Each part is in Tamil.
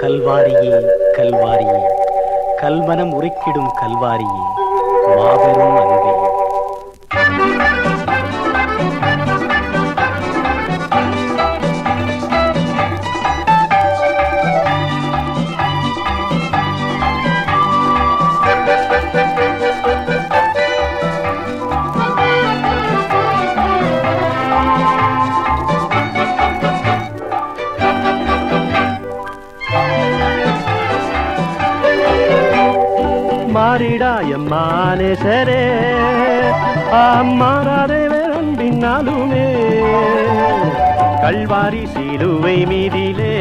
கல்வாரியே கல்வாரியே, கல்மனம் உருக்கிடும் கல்வாரியே, மாபெரும் அன்பே. மாறிடாயம்மானேசரே அம்மாறாதே வேறன்பின்னாலுமே கல்வாரி சிலுவை மீதிலே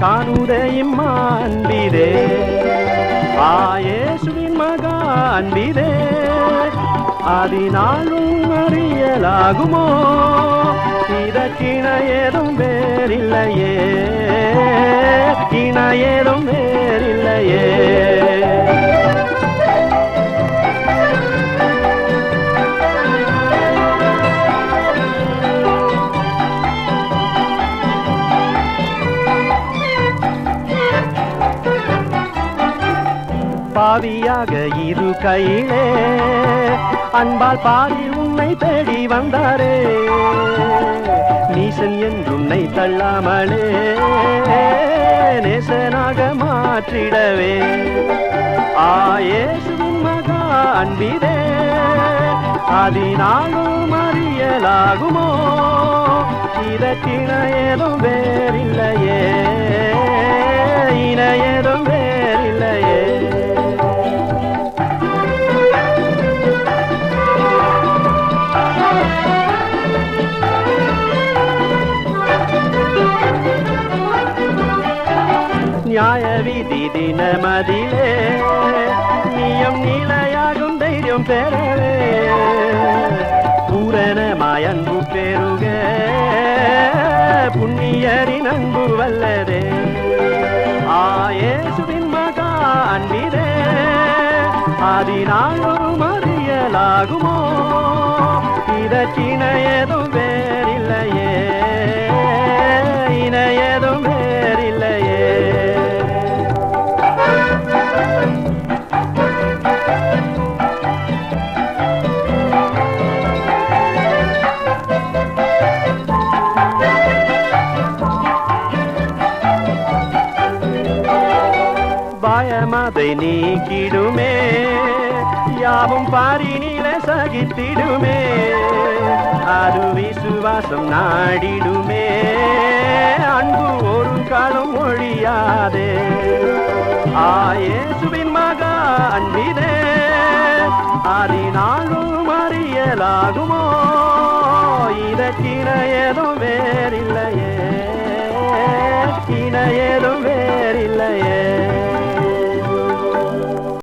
காணுதே இம்மான்பிதே ஆயேசுவின் மகா அன்பிதே அதினாலும் அறியலாகுமோ இதற்கிண ஏதும் வேறில்லையே இண ஏதும் வேறில்லையே பாவியாக இரு கையிலே அன்பால் பாரி உன்னை தேடி வந்தாரே நீசன் என்றுன்னை தள்ளாமலே நேசனாக மாற்றிடவே ஆயேசுவின் மகா அன்பிதே அதினாலும் அறியலாகுமோ இதற்கிண ஏதும் வேறில்லையே இன ஏதும் வேறில்லையே நியாய விதி தினமதிலே நியம் நிலையாகும் தைரியம் பெறவே பூரணமாய் அன்பு பெருக புண்ணியரின் அன்பு வல்லதே ஆயேசுவின் மகா அன்பிதே அதினாலும் அறியலாகுமோ இதற்கிண ஏதும் வேறில்லையே இன ஏதும் வேறில்லையே பயமதை நீக்கிடுமே யாவும் பாரினில சகித்திடுமே அது விசுவாசம் நாடிடுமே அன்பு ஒரு காலம் ஒழியாதே ஆயேசுவின் மகா அன்பிதே அதினாலும் அறியலாகுமோ இதற்கிண ஏதும் வேறில்லையே இன ஏதும் வேறில்லையே